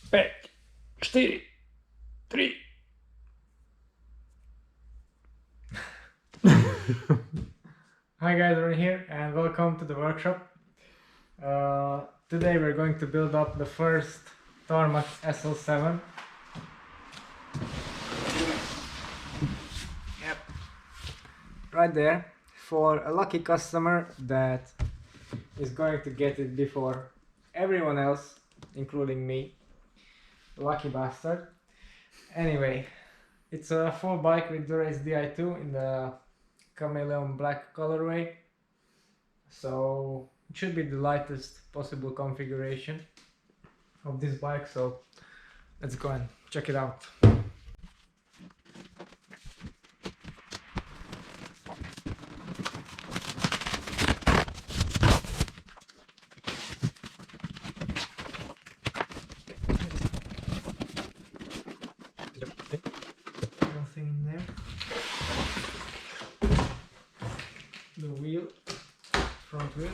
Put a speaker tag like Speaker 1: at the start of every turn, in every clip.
Speaker 1: 5, 4, 3. Hi guys, we're here and welcome to the workshop. Today we're going to build up the first Tarmac SL7. Yep, right there, for a lucky customer that is going to get it before everyone else, including me. Lucky bastard. Anyway, it's a full bike with Dura-Ace Di2 in the chameleon black colorway, so it should be the lightest possible configuration of this bike, so let's go and check it out. Nothing in there. The wheel, front wheel.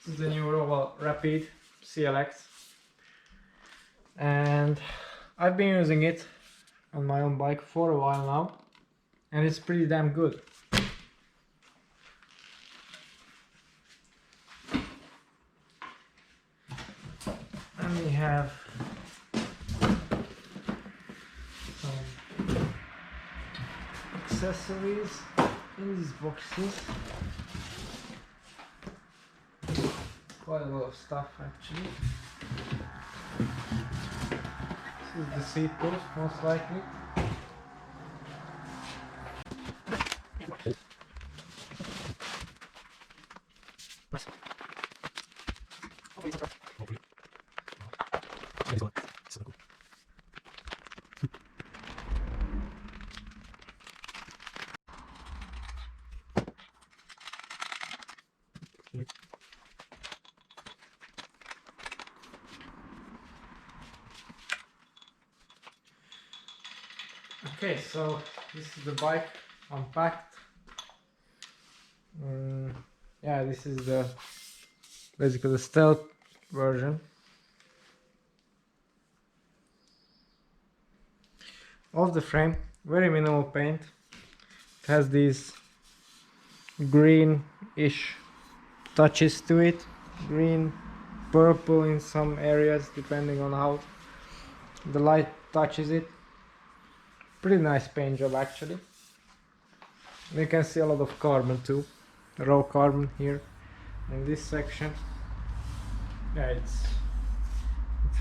Speaker 1: This is the new Roval Rapid CLX, and I've been using it on my own bike for a while now, and it's pretty damn good. And we have some accessories in these boxes. Quite a lot of stuff actually. This is the seat post, most likely. Okay, so this is the bike unpacked. Yeah, this is the basically the stealth version of the frame. Very minimal paint. It has these green-ish touches to it, green, purple in some areas depending on how the light touches it. Pretty nice paint job actually. You can see a lot of carbon too, raw carbon here in this section. Yeah, it's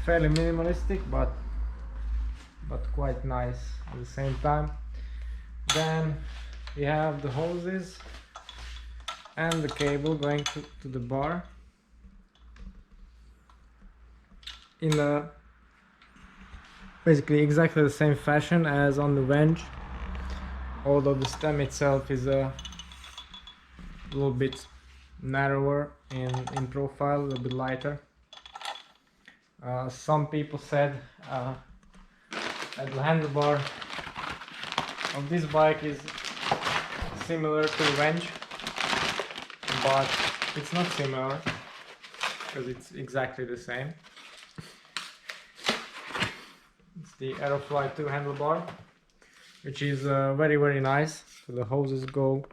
Speaker 1: fairly minimalistic, but quite nice at the same time. Then we have the hoses and the cable going to the bar in a basically exactly the same fashion as on the Venge, although the stem itself is a little bit narrower in profile, a little bit lighter. Some people said that the handlebar of this bike is similar to the Venge, but it's not similar because it's exactly the same. It's the Aerofly 2 handlebar, which is very nice. So the hoses go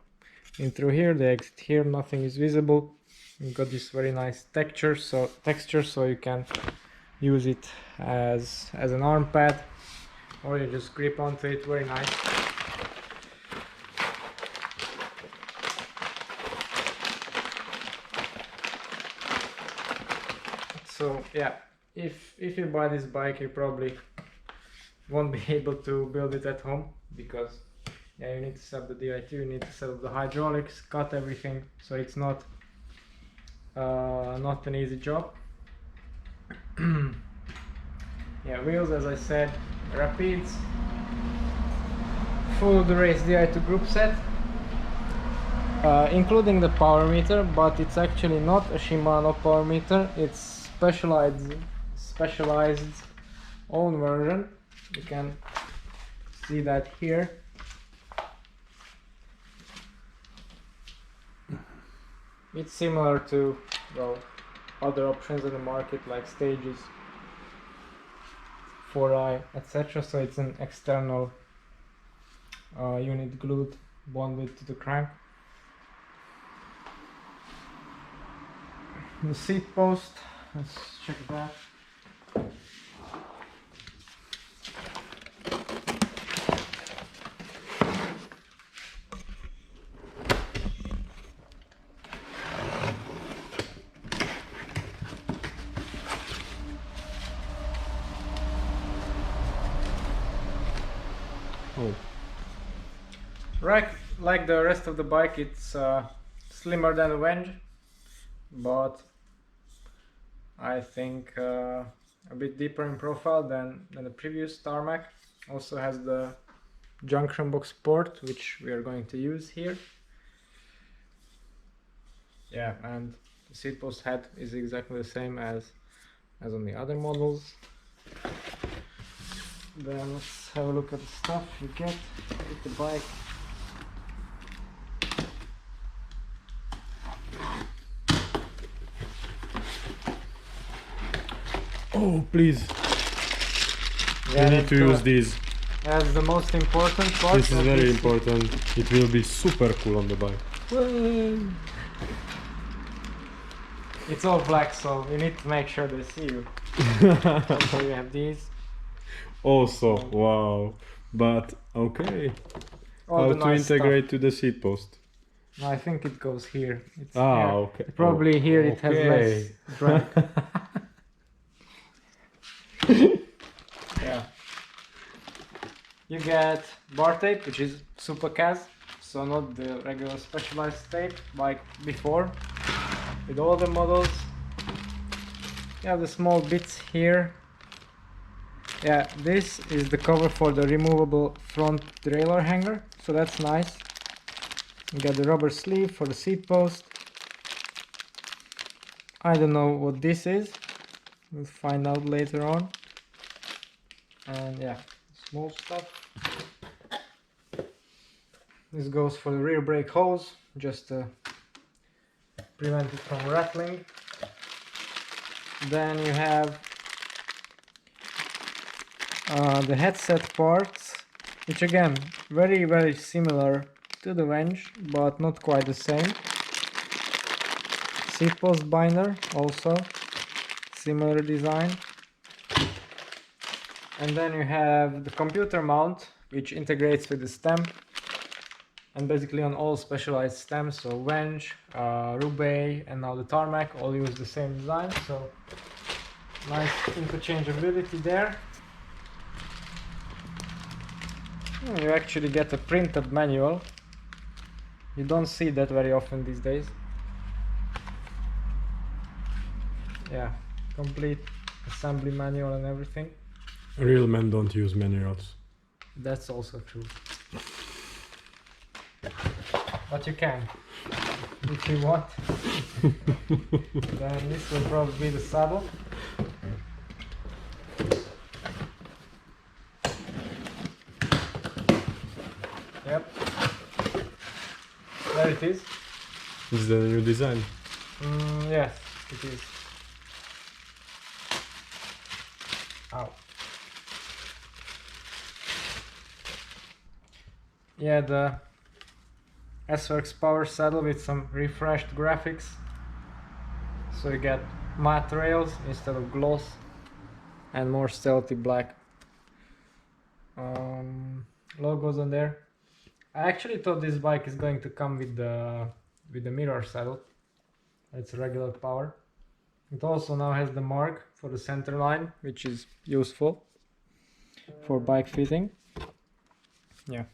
Speaker 1: in through here, they exit here, nothing is visible. You've got this very nice texture, so you can use it as an arm pad, or you just grip onto it. Very nice. So yeah, if you buy this bike, you probably won't be able to build it at home, because yeah, you need to set up the Di2, you need to set up the hydraulics, cut everything, so it's not an easy job. Yeah, wheels, as I said, Rapids, full Dura-Ace Di2 group set, including the power meter, but it's actually not a Shimano power meter, it's specialized own version. You can see that here. It's similar to, well, other options in the market like Stages, 4i, etc. So it's an external unit glued, bonded to the crank. The seat post, let's check that.
Speaker 2: Oh,
Speaker 1: Right, like the rest of the bike, it's slimmer than the Venge, but I think a bit deeper in profile than the previous Tarmac. Also has the junction box port, which we are going to use here. Yeah, and the seat post head is exactly the same as on the other models. Then let's have a look at the stuff you get with the bike.
Speaker 2: oh, please.
Speaker 1: Yeah,
Speaker 2: We need to use these.
Speaker 1: That's the most important part.
Speaker 2: This is very important. It will be super cool on the bike.
Speaker 1: It's all black, so you need to make sure they see you. So you have these.
Speaker 2: Also, wow. But okay.
Speaker 1: All
Speaker 2: How
Speaker 1: the
Speaker 2: to
Speaker 1: nice
Speaker 2: integrate to the seat post?
Speaker 1: stuff. No, I think it goes here. It's here.
Speaker 2: Okay.
Speaker 1: Probably here it has less drag. Yeah. You get bar tape, which is super cas, so not the regular specialized tape like before. With all the models, you have the small bits here. Yeah, this is the cover for the removable front derailleur hanger, so that's nice. You got the rubber sleeve for the seat post. I don't know what this is, we'll find out later on. And yeah, small stuff. This goes for the rear brake hose, just to prevent it from rattling. Then you have the headset parts, which again very similar to the Venge, but not quite the same. Seat post binder, also similar design. And then you have the computer mount, which integrates with the stem, and basically on all specialized stems, so Venge, Roubaix, and now the Tarmac all use the same design, so nice interchangeability there. You actually get a printed manual. You don't see that very often these days. Yeah, complete assembly manual and everything.
Speaker 2: Real men don't use manuals.
Speaker 1: That's also true. But you can, if you want. Then this will probably be the saddle. Yep. There it is.
Speaker 2: Is that a new design?
Speaker 1: Yes, it is. Ow. Yeah, the S-Works power saddle with some refreshed graphics. So you get matte rails instead of gloss and more stealthy black logos on there. I actually thought this bike is going to come with the mirror saddle. It's regular power. It also now has the mark for the center line, which is useful for bike fitting. Yeah,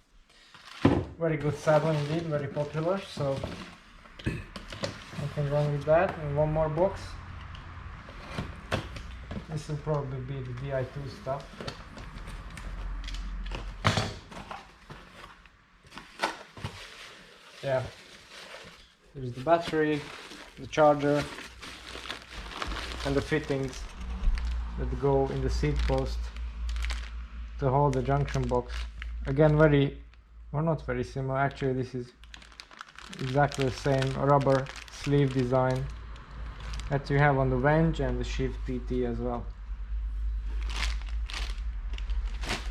Speaker 1: very good saddle indeed, very popular, so nothing wrong with that. And one more box. This will probably be the Di2 stuff. Yeah, there's the battery, the charger, and the fittings that go in the seat post to hold the junction box. Again, not very similar. Actually, this is exactly the same rubber sleeve design that you have on the Venge and the Shift PT as well.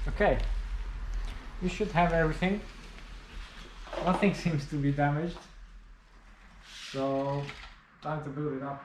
Speaker 1: Okay, you should have everything. Nothing seems to be damaged, so time to build it up.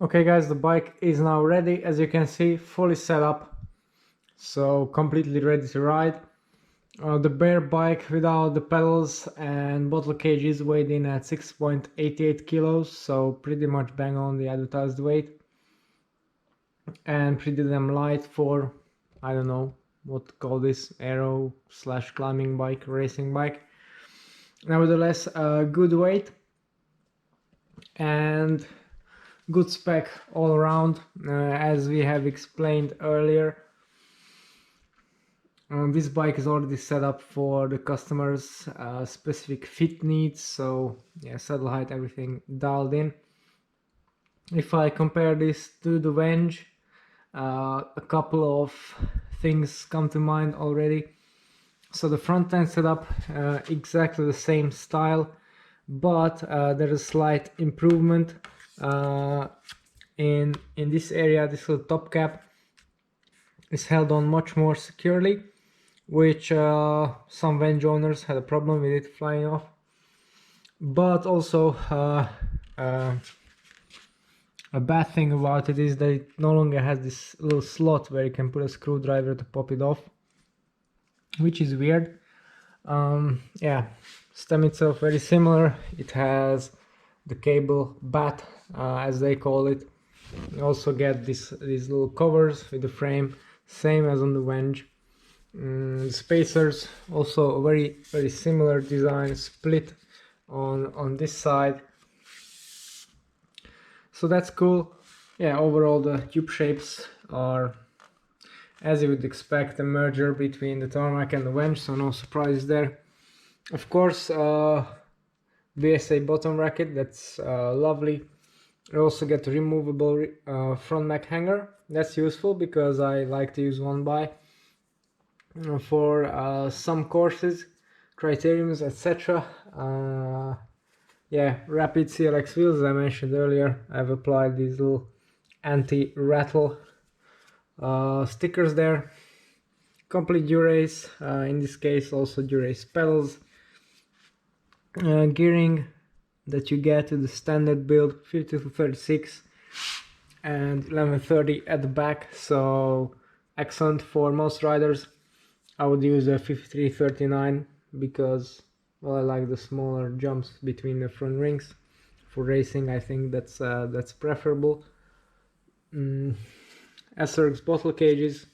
Speaker 1: Okay guys, the bike is now ready, as you can see, fully set up, so completely ready to ride. The bare bike without the pedals and bottle cages weighed in at 6.88 kilos, so pretty much bang on the advertised weight, and pretty damn light for, I don't know what to call this, aero slash climbing bike, racing bike. Nevertheless, good weight and good spec all around, as we have explained earlier. This bike is already set up for the customer's specific fit needs, so yeah, saddle height, everything dialed in. If I compare this to the Venge, a couple of things come to mind already. So the front end setup, exactly the same style, but there is a slight improvement in this area. This little top cap is held on much more securely, which some Venge owners had a problem with it flying off. But also a bad thing about it is that it no longer has this little slot where you can put a screwdriver to pop it off, which is weird. Yeah, stem itself very similar. It has the cable bat, as they call it. You also get these little covers with the frame, same as on the Venge. Spacers also a very similar design, split on this side, so that's cool. Yeah, overall the tube shapes are, as you would expect, a merger between the tarmac and the Venge, so no surprises there. Of course, BSA bottom bracket, that's lovely. I also get a removable front neck hanger. That's useful because I like to use one by for some courses, criteriums, etc. Yeah, rapid CLX wheels, as I mentioned earlier. I've applied these little anti-rattle stickers there. Complete Durace, in this case also Durace pedals. Gearing that you get to the standard build 50 to 36 and 1130 at the back, so excellent for most riders. I would use a 5339 because, well, I like the smaller jumps between the front rings. For racing, I think that's preferable. S-Works bottle cages.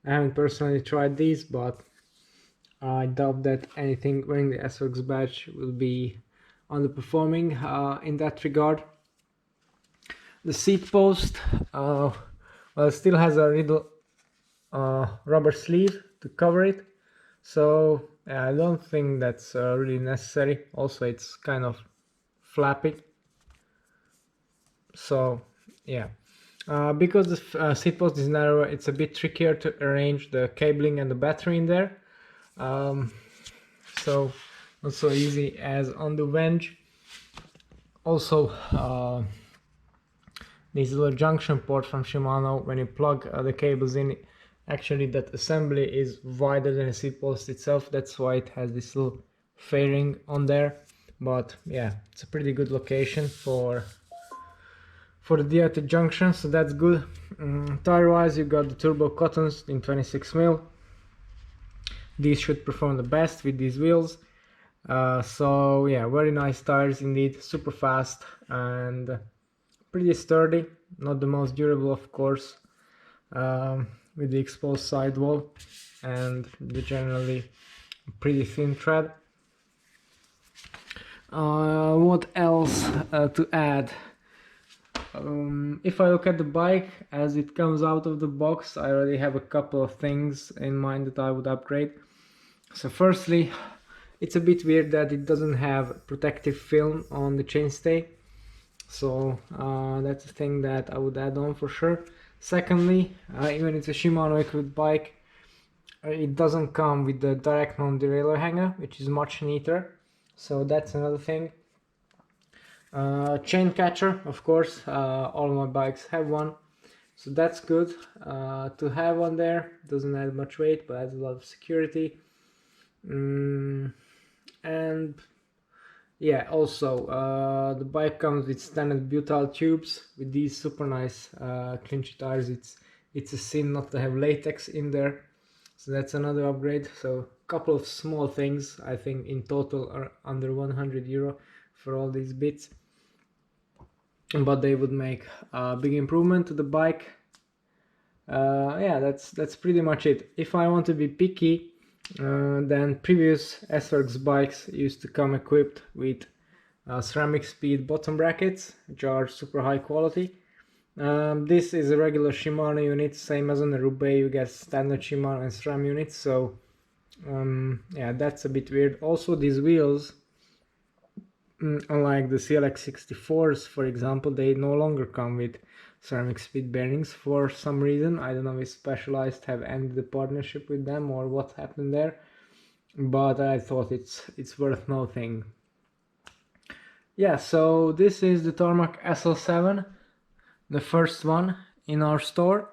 Speaker 1: I haven't personally tried these, but I doubt that anything wearing the S-Works badge will be underperforming in that regard. The seat post, well, it still has a little rubber sleeve to cover it, so yeah, I don't think that's really necessary. Also, it's kind of flappy, so yeah. Because the seat post is narrower, it's a bit trickier to arrange the cabling and the battery in there. So not so easy as on the Venge. Also, this little junction port from Shimano, when you plug the cables in, actually that assembly is wider than the seat post itself. That's why it has this little fairing on there. But yeah, it's a pretty good location for the DRT junction, so that's good. Tire wise, you got the turbo cottons in 26mm. These should perform the best with these wheels. So yeah, very nice tires indeed, super fast and pretty sturdy. Not the most durable, of course, with the exposed sidewall and the generally pretty thin tread. What else to add? If I look at the bike as it comes out of the box, I already have a couple of things in mind that I would upgrade. So firstly, it's a bit weird that it doesn't have protective film on the chainstay. So that's a thing that I would add on for sure. Secondly, even it's a Shimano equipped bike, it doesn't come with the direct mount derailleur hanger, which is much neater. So that's another thing. Chain catcher, of course, all my bikes have one, so that's good to have one there. Doesn't add much weight, but adds a lot of security. And yeah, also the bike comes with standard butyl tubes with these super nice clinchy tires. It's a sin not to have latex in there, so that's another upgrade. So a couple of small things, I think in total are under 100 euro for all these bits, but they would make a big improvement to the bike. Yeah, that's pretty much it. If I want to be picky, then previous S-Works bikes used to come equipped with ceramic speed bottom brackets, which are super high quality. This is a regular Shimano unit, same as on the Roubaix, you get standard Shimano and SRAM units, so yeah, that's a bit weird. Also, these wheels, unlike the CLX64s, for example, they no longer come with ceramic speed bearings for some reason. I don't know if Specialized have ended the partnership with them or what happened there, but I thought it's worth noting. Yeah, so this is the Tarmac SL7, the first one in our store.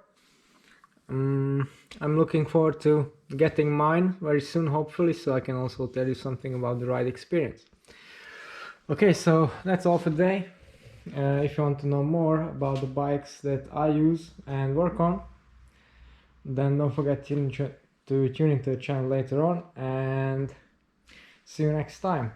Speaker 1: I'm looking forward to getting mine very soon, hopefully, so I can also tell you something about the ride experience. Okay, so that's all for today. If you want to know more about the bikes that I use and work on, then don't forget to tune into the channel later on, and see you next time.